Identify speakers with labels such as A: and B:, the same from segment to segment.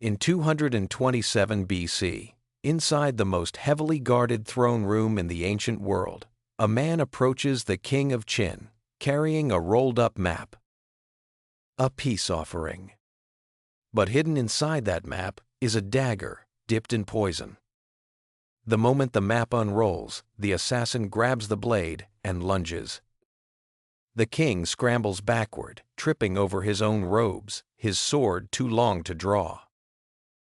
A: In 227 BC, inside the most heavily guarded throne room in the ancient world, a man approaches the King of Qin, carrying a rolled-up map. A peace offering. But hidden inside that map is a dagger dipped in poison. The moment the map unrolls, the assassin grabs the blade and lunges. The king scrambles backward, tripping over his own robes, his sword too long to draw.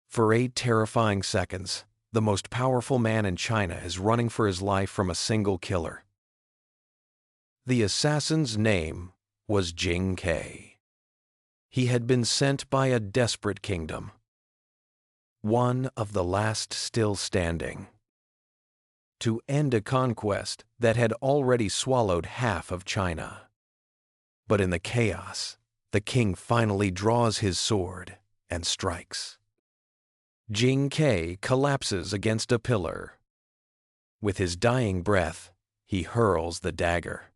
A: For 8 terrifying seconds, the most powerful man in China is running for his life from a single killer. The assassin's name was Jing Ke. He had been sent by a desperate kingdom, one of the last still standing, to end a conquest that had already swallowed half of China. But in the chaos, the king finally draws his sword and strikes. Jing Ke collapses against a pillar. With his dying breath, he hurls the dagger.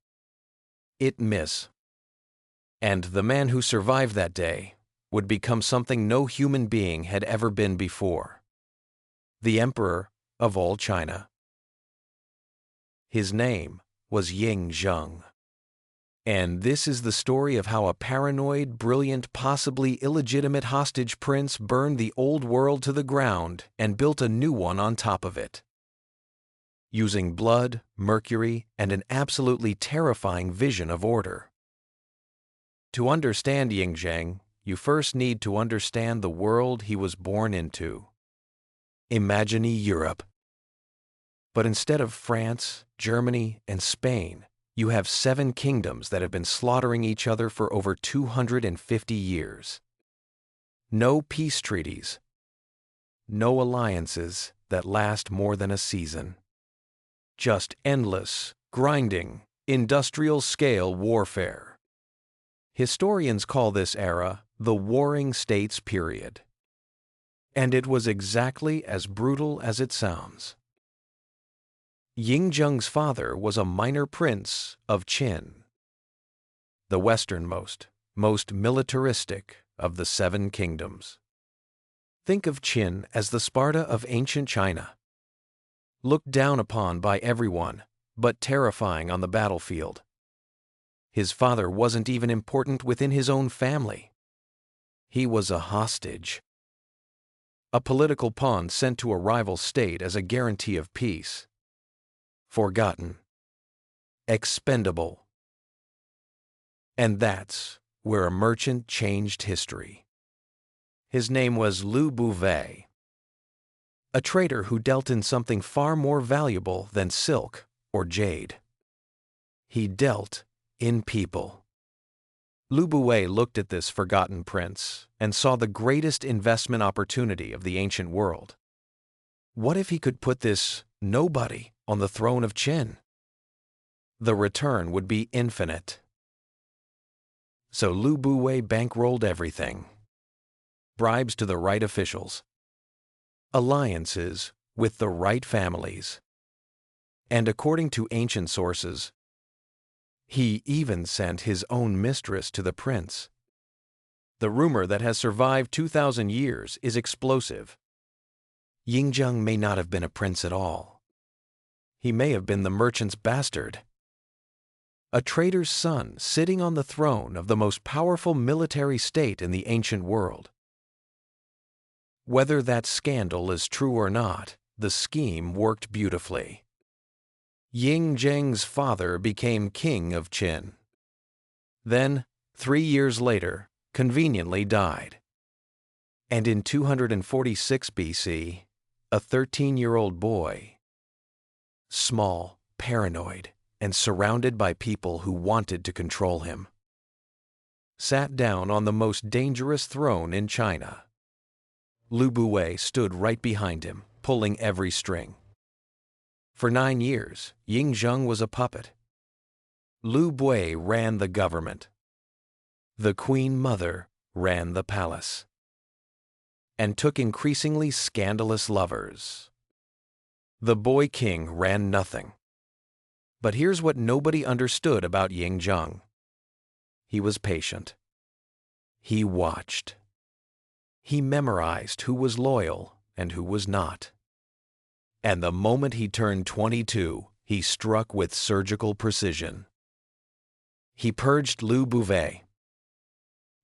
A: It misses. And the man who survived that day would become something no human being had ever been before: the emperor of all China. His name was Ying Zheng. And this is the story of how a paranoid, brilliant, possibly illegitimate hostage prince burned the old world to the ground and built a new one on top of it. Using blood, Mercury, and an absolutely terrifying vision of order. To understand Ying Zheng, you first need to understand the world he was born into. Imagine Europe. But instead of France, Germany, and Spain, you have 7 kingdoms that have been slaughtering each other for over 250 years. No peace treaties. No alliances that last more than a season. Just endless, grinding, industrial-scale warfare. Historians call this era the Warring States period. And it was exactly as brutal as it sounds. Ying Zheng's father was a minor prince of Qin, the westernmost, most militaristic of the 7 kingdoms. Think of Qin as the Sparta of ancient China. Looked down upon by everyone, but terrifying on the battlefield. His father wasn't even important within his own family. He was a hostage. A political pawn sent to a rival state as a guarantee of peace. Forgotten. Expendable. And that's where a merchant changed history. His name was Lu Bouvet, a trader who dealt in something far more valuable than silk or jade. He dealt in people. Lu Bouvet looked at this forgotten prince and saw the greatest investment opportunity of the ancient world. What if he could put this nobody on the throne of Qin? The return would be infinite. So Lu Bouvet bankrolled everything. Bribes to the right officials. Alliances with the right families. And according to ancient sources, he even sent his own mistress to the prince. The rumor that has survived 2,000 years is explosive. Ying Zheng may not have been a prince at all. He may have been the merchant's bastard. A trader's son sitting on the throne of the most powerful military state in the ancient world. Whether that scandal is true or not, the scheme worked beautifully. Ying Zheng's father became King of Qin. Then, 3 years later, conveniently died. And in 246 BC, a 13-year-old boy, small, paranoid, and surrounded by people who wanted to control him, sat down on the most dangerous throne in China. Lu Bouvet stood right behind him, pulling every string. For 9 years, Ying Zheng was a puppet. Lu Bouvet ran the government. The Queen Mother ran the palace. And took increasingly scandalous lovers. The boy king ran nothing. But here's what nobody understood about Ying Zheng. He was patient. He watched. He memorized who was loyal and who was not. And the moment he turned 22, he struck with surgical precision. He purged Liu Bouvet,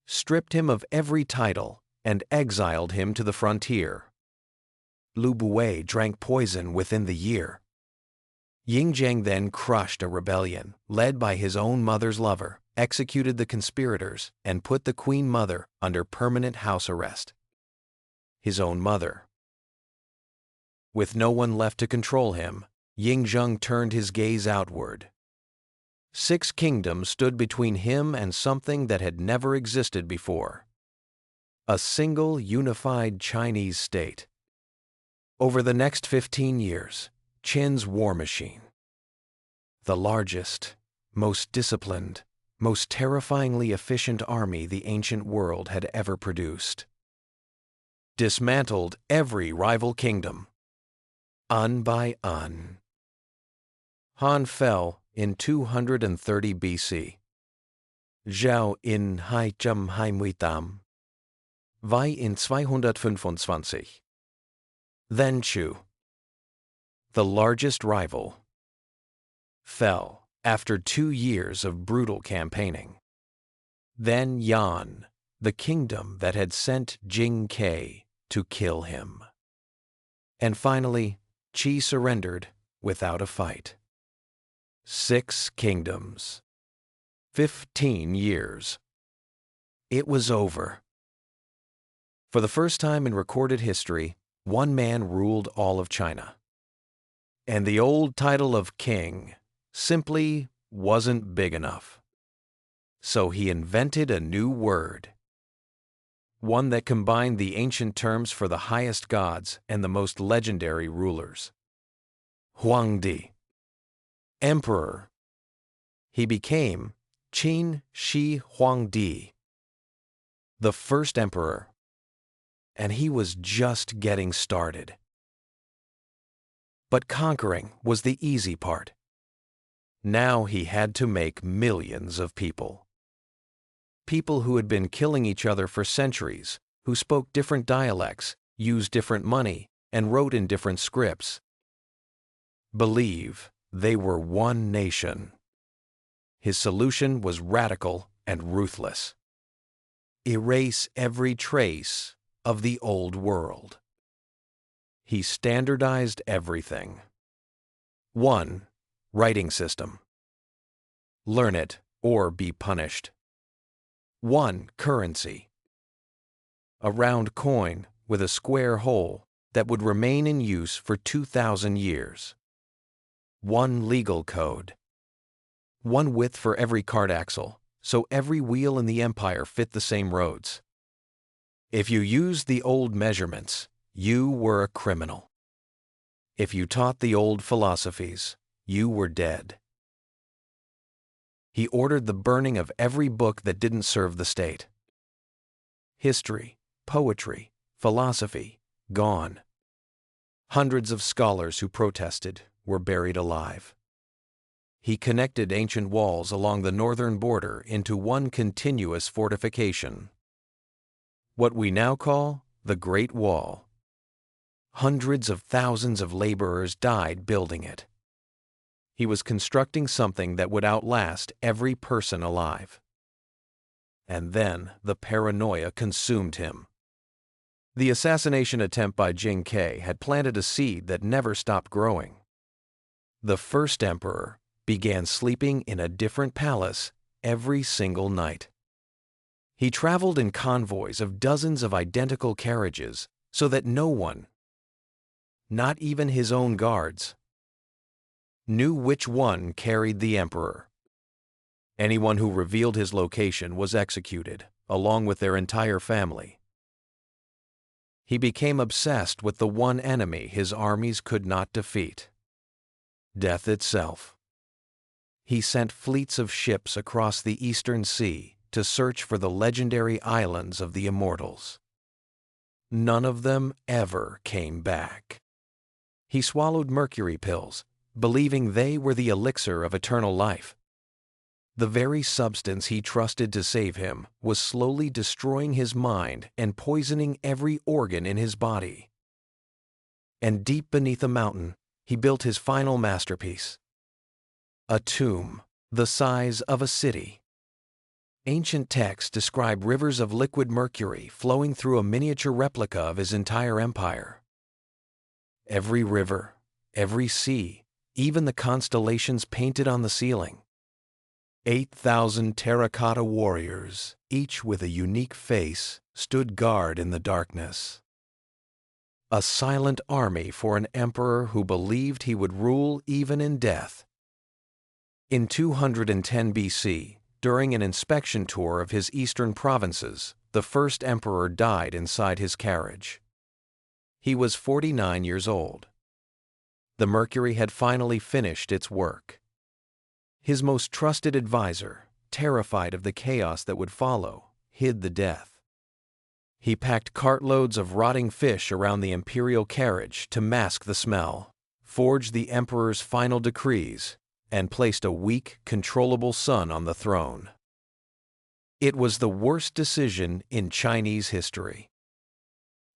A: stripped him of every title, and exiled him to the frontier. Liu Bouvet drank poison within the year. Ying Zheng then crushed a rebellion, led by his own mother's lover, executed the conspirators, and put the Queen Mother under permanent house arrest. His own mother. With no one left to control him, Ying Zheng turned his gaze outward. 6 kingdoms stood between him and something that had never existed before. A single unified Chinese state. Over the next 15 years, Qin's war machine, the largest, most disciplined, most terrifyingly efficient army the ancient world had ever produced, dismantled every rival kingdom, un by un. Han fell in 230 BC. Zhao in 228. Wei in 225. Then Chu, the largest rival, fell after 2 years of brutal campaigning. Then Yan, the kingdom that had sent Jing Ke to kill him. And finally, Qi surrendered without a fight. 6 kingdoms. 15 years. It was over. For the first time in recorded history, one man ruled all of China. And the old title of king simply wasn't big enough. So he invented a new word. One that combined the ancient terms for the highest gods and the most legendary rulers. Huangdi. Emperor. He became Qin Shi Huangdi, the first emperor. And he was just getting started. But conquering was the easy part. Now he had to make millions of people. People who had been killing each other for centuries, who spoke different dialects, used different money, and wrote in different scripts. Believe they were one nation. His solution was radical and ruthless. Erase every trace of the old world. He standardized everything. 1. Writing system. Learn it or be punished. 1. Currency. A round coin with a square hole that would remain in use for 2,000 years. 1 legal code. 1 width for every cart axle, so every wheel in the empire fit the same roads. If you used the old measurements, you were a criminal. If you taught the old philosophies, you were dead. He ordered the burning of every book that didn't serve the state. History, poetry, philosophy, gone. Hundreds of scholars who protested were buried alive. He connected ancient walls along the northern border into one continuous fortification. What we now call the Great Wall. Hundreds of thousands of laborers died building it. He was constructing something that would outlast every person alive. And then the paranoia consumed him. The assassination attempt by Jing Ke had planted a seed that never stopped growing. The first emperor began sleeping in a different palace every single night. He traveled in convoys of dozens of identical carriages so that no one, not even his own guards, knew which one carried the emperor. Anyone who revealed his location was executed, along with their entire family. He became obsessed with the one enemy his armies could not defeat: death itself. He sent fleets of ships across the Eastern Sea to search for the legendary islands of the immortals. None of them ever came back. He swallowed Mercury pills, believing they were the elixir of eternal life. The very substance he trusted to save him was slowly destroying his mind and poisoning every organ in his body. And deep beneath a mountain, he built his final masterpiece. A tomb, the size of a city. Ancient texts describe rivers of liquid mercury flowing through a miniature replica of his entire empire. Every river, every sea, even the constellations painted on the ceiling. 8,000 terracotta warriors, each with a unique face, stood guard in the darkness. A silent army for an emperor who believed he would rule even in death. In 210 BC, during an inspection tour of his eastern provinces, the first emperor died inside his carriage. He was 49 years old. The Mercury had finally finished its work. His most trusted advisor, terrified of the chaos that would follow, hid the death. He packed cartloads of rotting fish around the imperial carriage to mask the smell, forged the emperor's final decrees, and placed a weak, controllable son on the throne. It was the worst decision in Chinese history.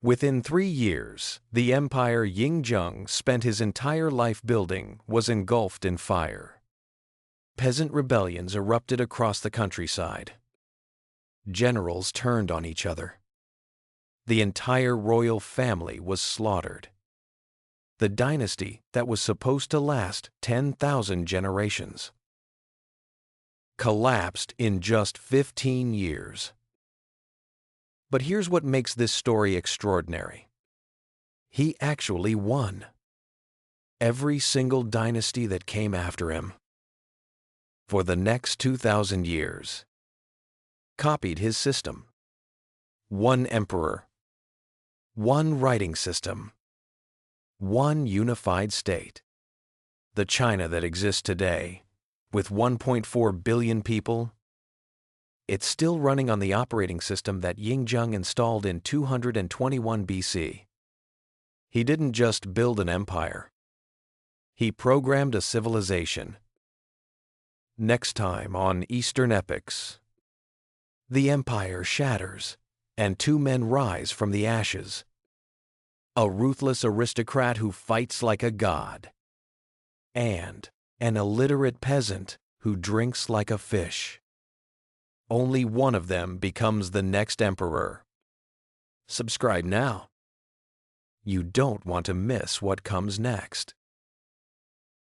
A: Within 3 years, the empire Yingzheng spent his entire life building was engulfed in fire. Peasant rebellions erupted across the countryside. Generals turned on each other. The entire royal family was slaughtered. The dynasty that was supposed to last 10,000 generations collapsed in just 15 years. But here's what makes this story extraordinary. He actually won. Every single dynasty that came after him, for the next 2,000 years, copied his system. One emperor, one writing system, one unified state. The China that exists today, with 1.4 billion people, it's still running on the operating system that Yingzheng installed in 221 BC. He didn't just build an empire. He programmed a civilization. Next time on Eastern Epics, the empire shatters, and 2 men rise from the ashes. A ruthless aristocrat who fights like a god, and an illiterate peasant who drinks like a fish. Only one of them becomes the next emperor. Subscribe now. You don't want to miss what comes next.